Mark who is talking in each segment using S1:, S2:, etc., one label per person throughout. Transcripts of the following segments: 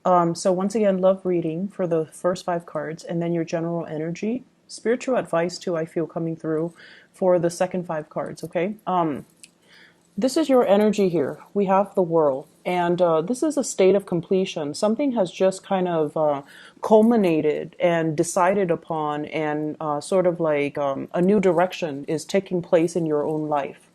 S1: So once again, love reading for the first 5 cards and then your general energy. Spiritual advice too, I feel coming through for the second 5 cards, okay? This is your energy here. We have the world, and this is a state of completion. Something has just kind of culminated and decided upon, and sort of like a new direction is taking place in your own life.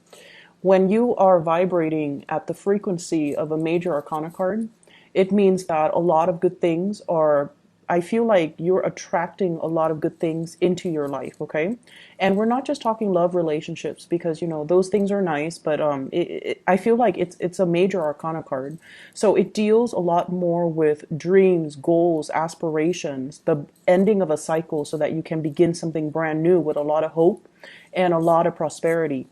S1: When you are vibrating at the frequency of a major arcana card, it means that a lot of good things are, I feel like you're attracting a lot of good things into your life, okay? And we're not just talking love relationships because, those things are nice, but I feel like it's a major arcana card. So it deals a lot more with dreams, goals, aspirations, the ending of a cycle so that you can begin something brand new with a lot of hope and a lot of prosperity.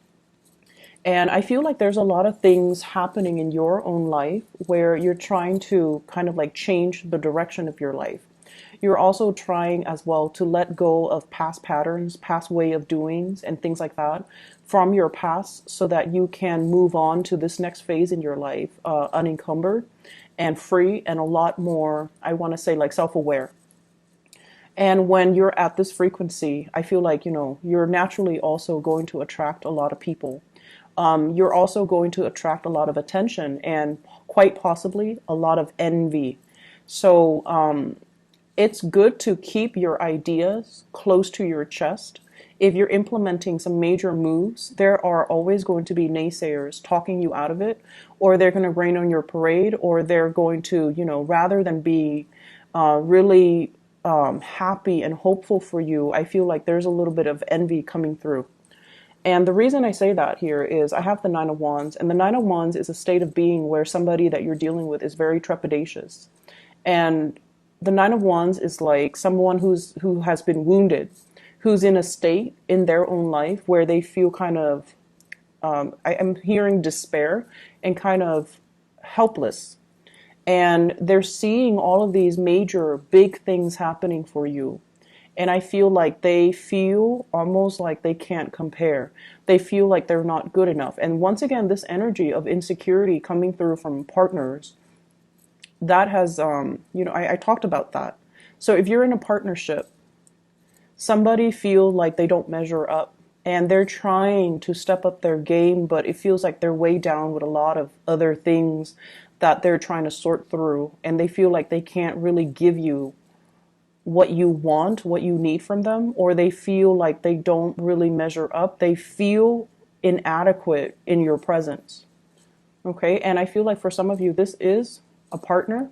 S1: And I feel like there's a lot of things happening in your own life where you're trying to kind of like change the direction of your life. You're also trying as well to let go of past patterns, past way of doings, and things like that from your past so that you can move on to this next phase in your life unencumbered and free and a lot more, I want to say, like self-aware. And when you're at this frequency, I feel like, you're naturally also going to attract a lot of people. You're also going to attract a lot of attention and quite possibly a lot of envy. So it's good to keep your ideas close to your chest. If you're implementing some major moves, there are always going to be naysayers talking you out of it, or they're going to rain on your parade, or they're going to, rather than be really happy and hopeful for you, I feel like there's a little bit of envy coming through. And the reason I say that here is I have the Nine of Wands, and the Nine of Wands is a state of being where somebody that you're dealing with is very trepidatious. And the Nine of Wands is like someone who has been wounded, who's in a state in their own life where they feel kind of, I'm hearing despair and kind of helpless. And they're seeing all of these major, big things happening for you. And I feel like they feel almost like they can't compare. They feel like they're not good enough. And once again, this energy of insecurity coming through from partners, that has, I talked about that. So if you're in a partnership, somebody feel like they don't measure up and they're trying to step up their game, but it feels like they're way down with a lot of other things that they're trying to sort through. And they feel like they can't really give you what you want, what you need from them, or they feel like they don't really measure up. They feel inadequate in your presence. Okay, and I feel like for some of you, this is a partner,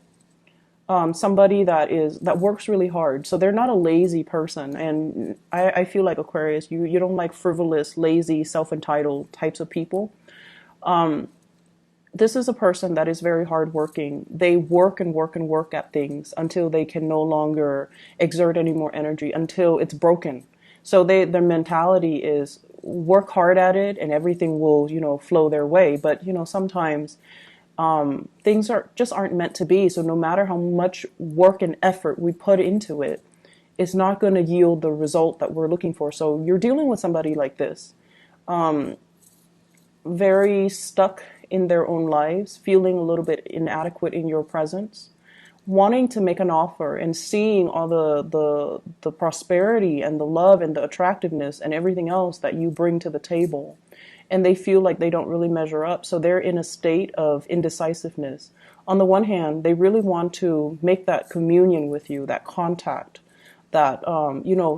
S1: somebody that works really hard. So they're not a lazy person, and I feel like Aquarius, you don't like frivolous, lazy, self-entitled types of people. This is a person that is very hardworking. They work and work and work at things until they can no longer exert any more energy, until it's broken. So their mentality is work hard at it and everything will, flow their way. But, sometimes things aren't meant to be. So no matter how much work and effort we put into it, it's not going to yield the result that we're looking for. So you're dealing with somebody like this, very stuck in their own lives, feeling a little bit inadequate in your presence, wanting to make an offer and seeing all the prosperity and the love and the attractiveness and everything else that you bring to the table. And they feel like they don't really measure up. So they're in a state of indecisiveness. On the one hand, they really want to make that communion with you, that contact, that,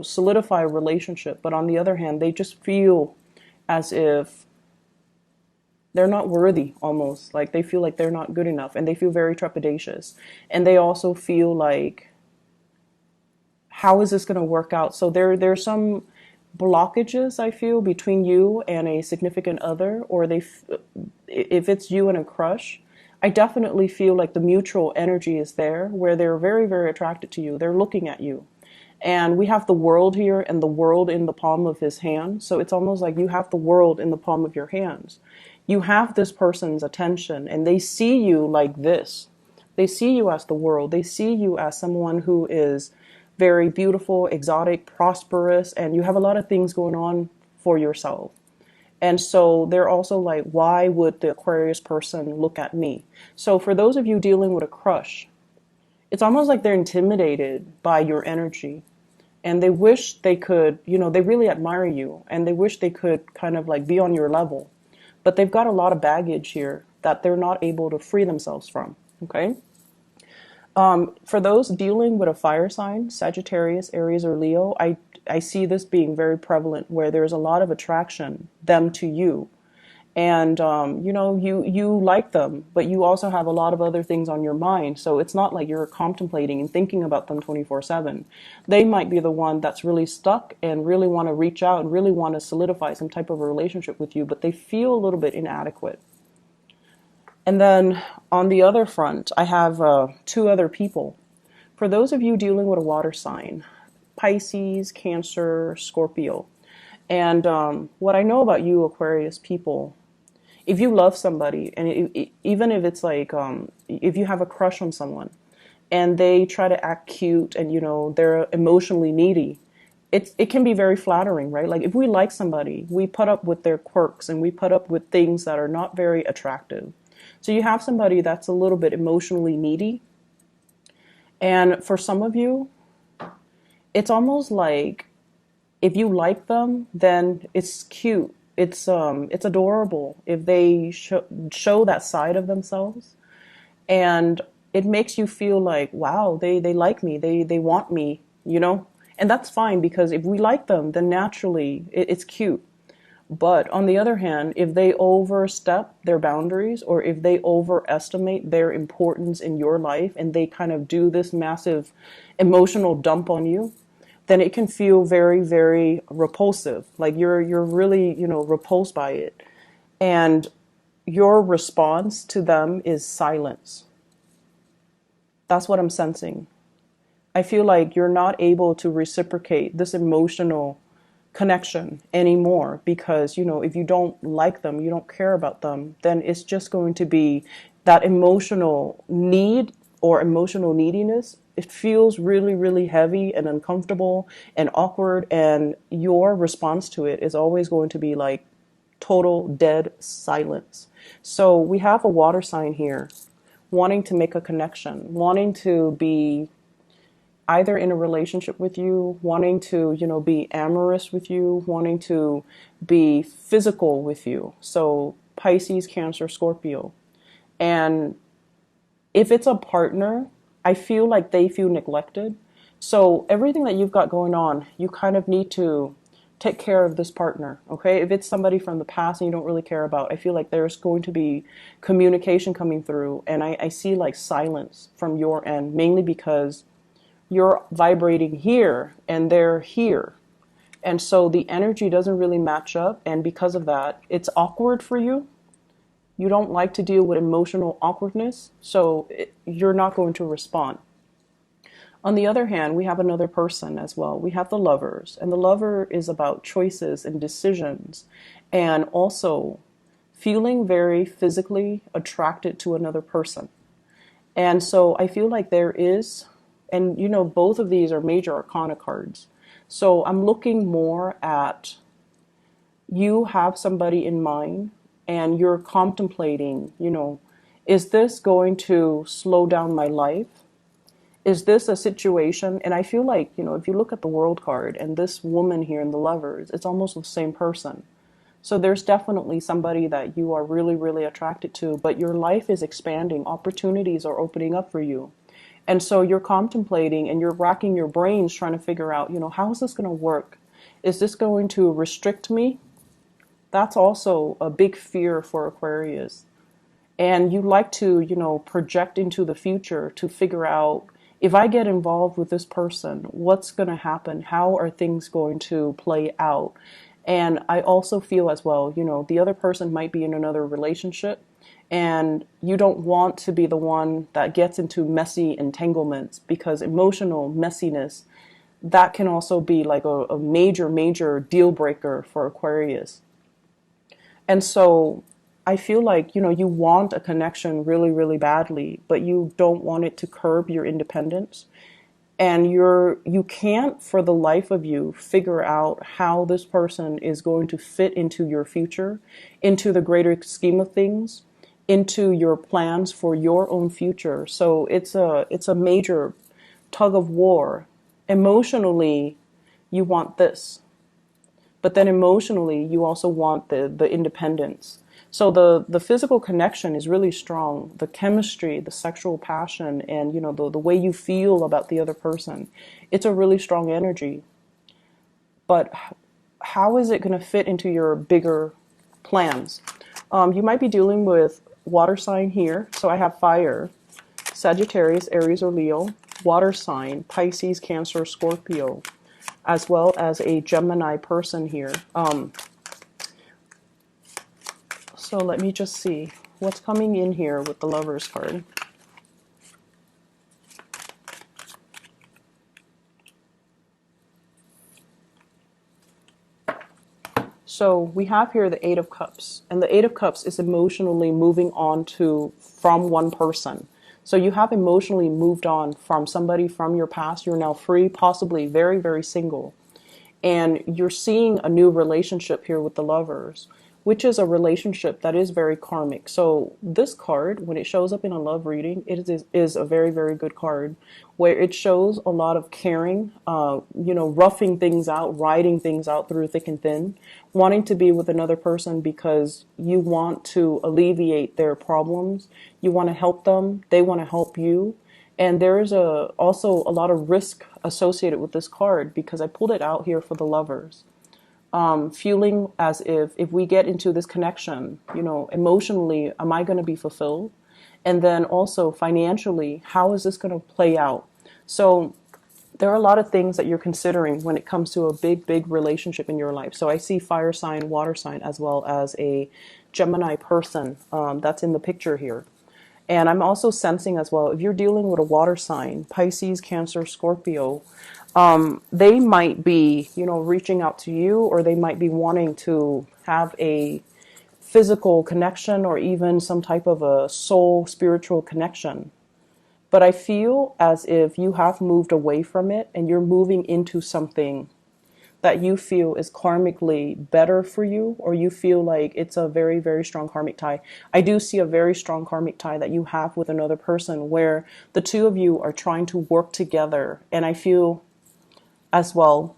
S1: solidify a relationship. But on the other hand, they just feel as if they're not worthy, almost like they feel like they're not good enough, and they feel very trepidatious. And they also feel like, how is this going to work out? So there's some blockages, I feel, between you and a significant other, or if it's you and a crush, I definitely feel like the mutual energy is there where they're very, very attracted to you. They're looking at you. And we have the world here and the world in the palm of his hand. So it's almost like you have the world in the palm of your hands. You have this person's attention and they see you like this. They see you as the world. They see you as someone who is very beautiful, exotic, prosperous, and you have a lot of things going on for yourself. And so they're also like, why would the Aquarius person look at me? So for those of you dealing with a crush, It's almost like they're intimidated by your energy, and they wish they could, they really admire you and they wish they could kind of like be on your level, but they've got a lot of baggage here that they're not able to free themselves from. Okay. For those dealing with a fire sign, Sagittarius, Aries, or Leo, I see this being very prevalent where there's a lot of attraction, them to you. And, you like them, but you also have a lot of other things on your mind. So it's not like you're contemplating and thinking about them 24/7. They might be the one that's really stuck and really want to reach out and really want to solidify some type of a relationship with you, but they feel a little bit inadequate. And then on the other front, I have two other people. For those of you dealing with a water sign, Pisces, Cancer, Scorpio. And what I know about you, Aquarius people, if you love somebody, and even if it's like, if you have a crush on someone and they try to act cute and, they're emotionally needy, it can be very flattering, right? Like if we like somebody, we put up with their quirks and we put up with things that are not very attractive. So you have somebody that's a little bit emotionally needy. And for some of you, it's almost like if you like them, then it's cute. It's adorable if they show that side of themselves, and it makes you feel like, wow, they like me, they want me, and that's fine, because if we like them, then naturally it's cute. But on the other hand, if they overstep their boundaries, or if they overestimate their importance in your life and they kind of do this massive emotional dump on you, then it can feel very, very repulsive. Like you're really, repulsed by it. And your response to them is silence. That's what I'm sensing. I feel like you're not able to reciprocate this emotional connection anymore, because, if you don't like them, you don't care about them, then it's just going to be that emotional need or emotional neediness. It feels really, really heavy and uncomfortable and awkward, and your response to it is always going to be like total dead silence. So we have a water sign here wanting to make a connection, wanting to be either in a relationship with you, wanting to, be amorous with you, wanting to be physical with you. So Pisces, Cancer, Scorpio. And if it's a partner, I feel like they feel neglected. So everything that you've got going on, you kind of need to take care of this partner, okay? If it's somebody from the past and you don't really care about, I feel like there's going to be communication coming through. And I see like silence from your end, mainly because you're vibrating here and they're here. And so the energy doesn't really match up. And because of that, it's awkward for you. You don't like to deal with emotional awkwardness, so you're not going to respond. On the other hand, we have another person as well. We have the Lovers, and the Lover is about choices and decisions, and also feeling very physically attracted to another person. And so I feel like there is, and both of these are major arcana cards. So I'm looking more at, you have somebody in mind and you're contemplating, is this going to slow down my life? Is this a situation? And I feel like, if you look at the World card and this woman here in the Lovers, it's almost the same person. So there's definitely somebody that you are really, really attracted to, but your life is expanding. Opportunities are opening up for you. And so you're contemplating and you're racking your brains trying to figure out, how is this going to work? Is this going to restrict me? That's also a big fear for Aquarius. And you like to, project into the future to figure out, if I get involved with this person, what's going to happen? How are things going to play out? And I also feel as well, the other person might be in another relationship and you don't want to be the one that gets into messy entanglements, because emotional messiness, that can also be like a major, major deal breaker for Aquarius. And so I feel like, you want a connection really, really badly, but you don't want it to curb your independence. And you can't for the life of you figure out how this person is going to fit into your future, into the greater scheme of things. into your plans for your own future. So it's a major tug of war. Emotionally, you want this, but then emotionally, you also want the independence. So the physical connection is really strong. The chemistry, the sexual passion, and the way you feel about the other person, it's a really strong energy. But how is it going to fit into your bigger plans? You might be dealing with water sign here. So I have fire, Sagittarius, Aries, or Leo, water sign, Pisces, Cancer, Scorpio, as well as a Gemini person here. So let me just see what's coming in here with the Lovers card. So we have here the Eight of Cups, and the Eight of Cups is emotionally moving on from one person. So you have emotionally moved on from somebody from your past. You're now free, possibly very, very single. And you're seeing a new relationship here with the Lovers, which is a relationship that is very karmic. So this card, when it shows up in a love reading, is a very, very good card, where it shows a lot of caring, roughing things out, riding things out through thick and thin, wanting to be with another person because you want to alleviate their problems. You want to help them. They want to help you. And there is also a lot of risk associated with this card, because I pulled it out here for the Lovers. Feeling as if we get into this connection, emotionally, am I going to be fulfilled? And then also financially, how is this going to play out? So there are a lot of things that you're considering when it comes to a big, big relationship in your life. So I see fire sign, water sign, as well as a Gemini person that's in the picture here. And I'm also sensing as well, if you're dealing with a water sign, Pisces, Cancer, Scorpio, they might be, reaching out to you, or they might be wanting to have a physical connection, or even some type of a soul spiritual connection. But I feel as if you have moved away from it and you're moving into something that you feel is karmically better for you, or you feel like it's a very, very strong karmic tie. I do see a very strong karmic tie that you have with another person, where the two of you are trying to work together. And I feel as well,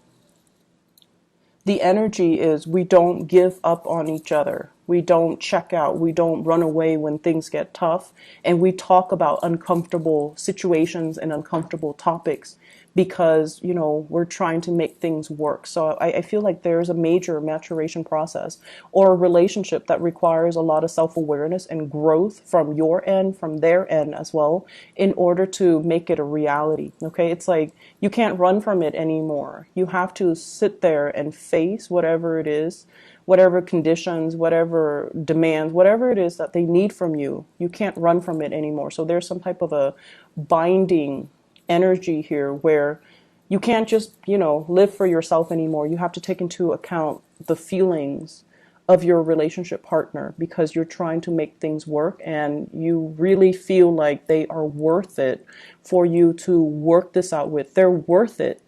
S1: the energy is, we don't give up on each other. We don't check out. We don't run away when things get tough. And we talk about uncomfortable situations and uncomfortable topics, because, we're trying to make things work. So I feel like there's a major maturation process, or a relationship that requires a lot of self-awareness and growth from your end, from their end as well, in order to make it a reality. Okay. It's like, you can't run from it anymore. You have to sit there and face whatever it is, whatever conditions, whatever demands, whatever it is that they need from you. You can't run from it anymore. So there's some type of a binding energy here, where you can't just, live for yourself anymore. You have to take into account the feelings of your relationship partner, because you're trying to make things work, and you really feel like they are worth it for you to work this out with. They're worth it.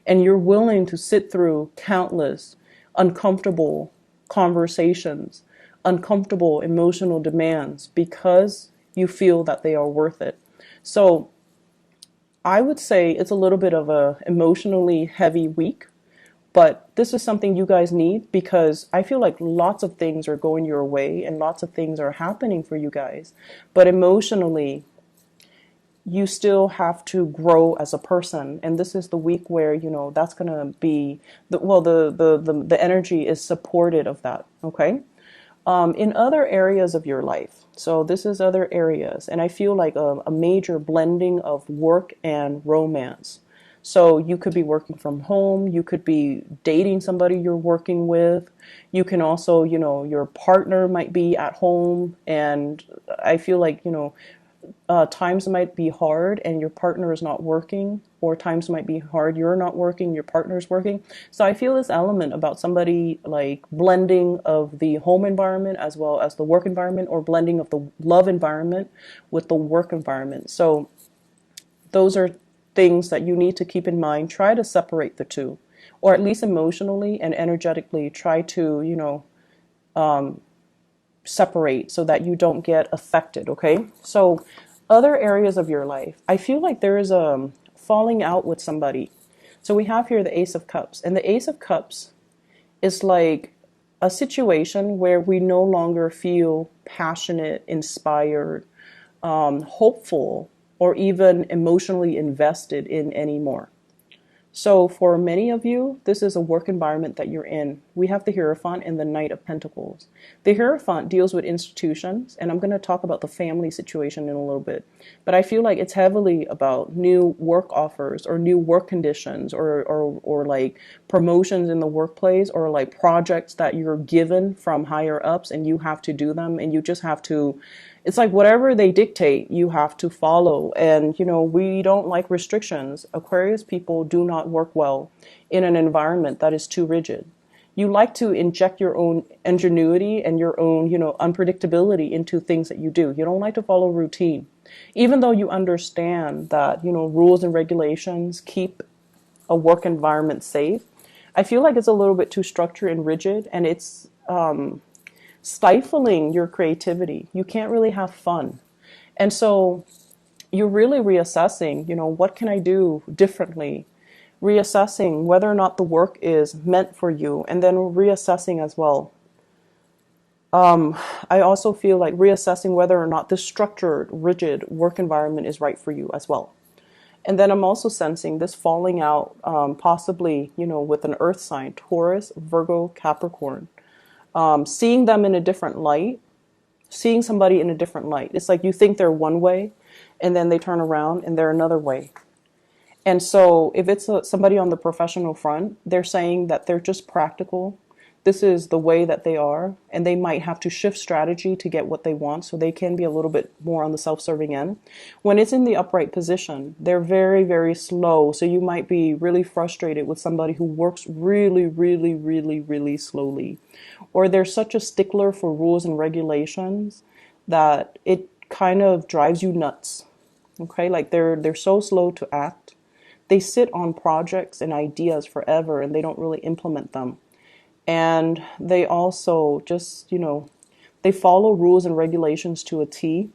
S1: And you're willing to sit through countless uncomfortable conversations, uncomfortable emotional demands, because you feel that they are worth it. So I would say it's a little bit of a emotionally heavy week, but this is something you guys need, because I feel like lots of things are going your way and lots of things are happening for you guys. But emotionally, you still have to grow as a person. And this is the week where, that's going to be, the energy is supported of that. Okay. In other areas of your life. So this is other areas. And I feel like a major blending of work and romance. So you could be working from home. You could be dating somebody you're working with. You can also, your partner might be at home. And I feel like, times might be hard and your partner is not working, or times might be hard, you're not working, your partner's working. So I feel this element about somebody like blending of the home environment as well as the work environment, or blending of the love environment with the work environment. So those are things that you need to keep in mind. Try to separate the two, or at least emotionally and energetically try to, separate so that you don't get affected, okay? So other areas of your life, I feel like there is a falling out with somebody. So we have here the Ace of Cups, and the Ace of Cups is like a situation where we no longer feel passionate, inspired, hopeful, or even emotionally invested in anymore. So for many of you, this is a work environment that you're in. We have the Hierophant and the Knight of Pentacles. The Hierophant deals with institutions, and I'm going to talk about the family situation in a little bit. But I feel like it's heavily about new work offers or new work conditions or like promotions in the workplace or like projects that you're given from higher ups and you have to do them and you just have to, it's like whatever they dictate, you have to follow. And, you know, we don't like restrictions. Aquarius people do not work well in an environment that is too rigid. You like to inject your own ingenuity and your own, you know, unpredictability into things that you do. You don't like to follow routine. Even though you understand that, you know, rules and regulations keep a work environment safe, I feel like it's a little bit too structured and rigid, and it's stifling your creativity. You can't really have fun. And so you're really reassessing, you know, what can I do differently? Reassessing whether or not the work is meant for you, and then reassessing as well. I also feel like reassessing whether or not this structured, rigid work environment is right for you as well. And then I'm also sensing this falling out, possibly, you know, with an earth sign, Taurus, Virgo, Capricorn. Seeing them in a different light, seeing somebody in a different light. It's like you think they're one way, and then they turn around and they're another way. And so if it's somebody on the professional front, they're saying that they're just practical. This is the way that they are, and they might have to shift strategy to get what they want, so they can be a little bit more on the self-serving end. When it's in the upright position, they're very, very slow, so you might be really frustrated with somebody who works really, really, really, really slowly. Or they're such a stickler for rules and regulations that it kind of drives you nuts. Okay, like they're so slow to act. They sit on projects and ideas forever and they don't really implement them. And they also just, you know, they follow rules and regulations to a T,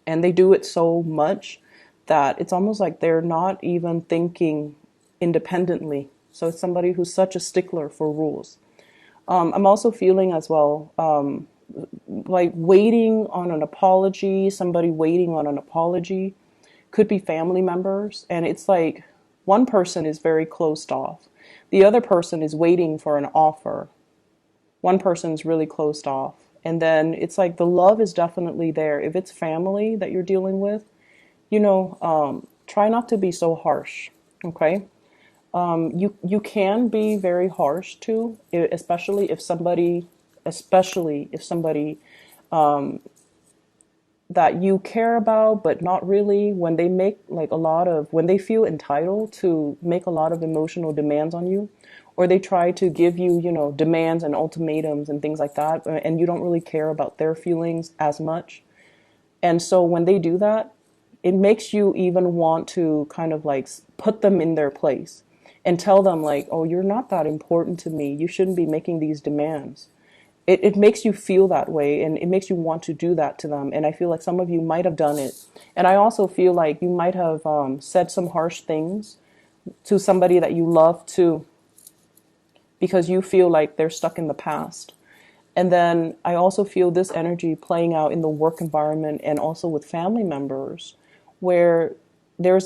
S1: and they do it so much that it's almost like they're not even thinking independently. So it's somebody who's such a stickler for rules. I'm also feeling as well, like waiting on an apology, somebody waiting on an apology. Could be family members, and it's like one person is very closed off. The other person is waiting for an offer. One person's really closed off. And then it's like the love is definitely there. If it's family that you're dealing with, you know, try not to be so harsh, okay? You can be very harsh too, especially if somebody that you care about, but not really, when they make like when they feel entitled to make a lot of emotional demands on you, or they try to give you, you know, demands and ultimatums and things like that, and you don't really care about their feelings as much. And so when they do that, it makes you even want to kind of like put them in their place and tell them like, oh, you're not that important to me. You shouldn't be making these demands. It makes you feel that way, and it makes you want to do that to them. And I feel like some of you might have done it. And I also feel like you might have said some harsh things to somebody that you love too, because you feel like they're stuck in the past. And then I also feel this energy playing out in the work environment and also with family members, where there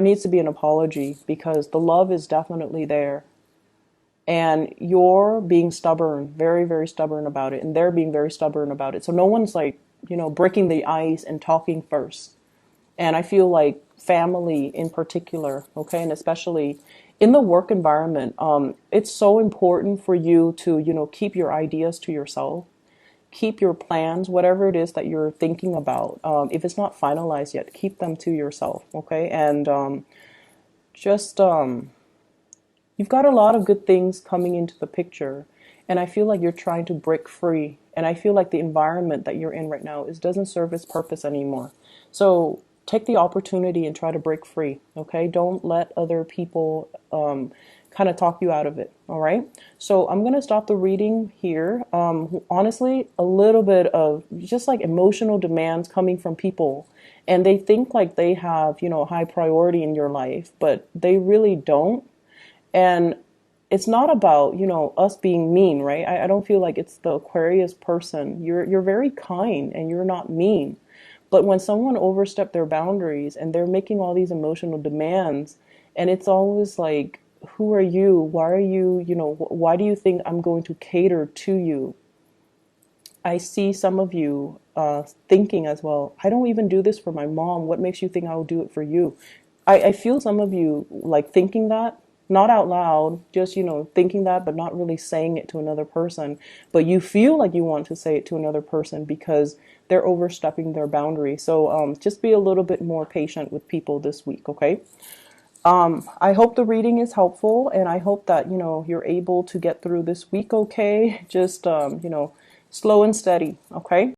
S1: needs to be an apology because the love is definitely there. And you're being stubborn, very, very stubborn about it, and they're being very stubborn about it. So no one's like, you know, breaking the ice and talking first. And I feel like family in particular, okay, and especially in the work environment, it's so important for you to, you know, keep your ideas to yourself, keep your plans, whatever it is that you're thinking about. If it's not finalized yet, keep them to yourself, okay? And just you've got a lot of good things coming into the picture, and I feel like you're trying to break free. And I feel like the environment that you're in right now doesn't serve its purpose anymore. So take the opportunity and try to break free, okay? Don't let other people kind of talk you out of it. All right. So I'm going to stop the reading here. Honestly, a little bit of just like emotional demands coming from people, and they think like they have, you know, high priority in your life, but they really don't. And it's not about, you know, us being mean, right? I don't feel like it's the Aquarius person. You're very kind and you're not mean. But when someone overstepped their boundaries and they're making all these emotional demands, and it's always like, who are you? Why are you, you know, why do you think I'm going to cater to you? I see some of you thinking as well, I don't even do this for my mom. What makes you think I will do it for you? I feel some of you like thinking that, not out loud, just, you know, thinking that, but not really saying it to another person. But you feel like you want to say it to another person because they're overstepping their boundary. So just be a little bit more patient with people this week, okay? I hope the reading is helpful, and I hope that, you know, you're able to get through this week okay. Just, you know, slow and steady, okay?